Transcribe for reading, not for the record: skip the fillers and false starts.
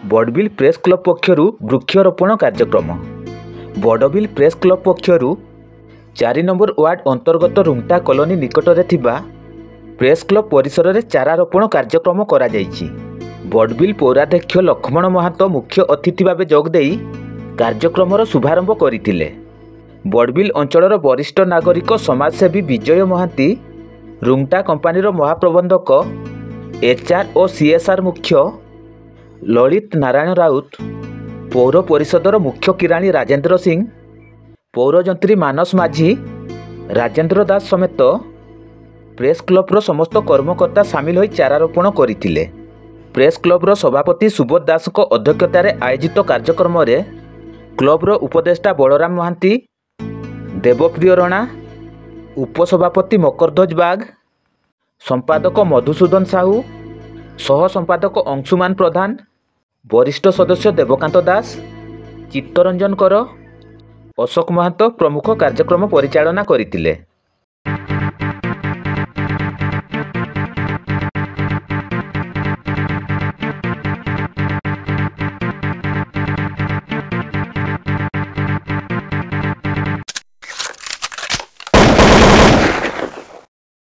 Barbil press club पक्षरु वृक्षरोपण कार्यक्रम। बड़बिल प्रेस क्लब पक्षरु 4 नंबर वार्ड अंतर्गत रुंगटा कॉलोनी निकटरे थिबा प्रेस क्लब परिसर में चारा रोपण कार्यक्रम करा जायछि। बड़बिल पौराध्यक्ष लक्ष्मण महातो मुख्य अतिथि भाव जोगदेई कार्यक्रम शुभारंभ करथिले। बड़बिल अंचलर वरिष्ठ नागरिक समाजसेवी विजय महांती, रुंगटा कंपानी महाप्रबंधक HR और CSR मुख्य ललित नारायण राउत, पौर परिषदर मुख्य किराणी राजेंद्र सिंह, पौरजंत्री मानस माझी, राजेंद्र दास समेत प्रेस क्लब्र समस्त कर्मकर्ता सामिल होई चारा रोपण करथिले। प्रेस क्लब्र सभापति सुबोध दास को अध्यक्षतार आयोजित कार्यक्रम रे क्लब्र उपदेष्टा बलराम महांती, देवप्रिय राणा, उपसभापति मकरध्वज बाग, संपादक मधुसूदन साहू, सह संपादक अंशुमान प्रधान, वरिष्ठ सदस्य देवकांत दास, चित्तरंजन कर, अशोक महातो प्रमुख कार्यक्रम परिचालना करथिले।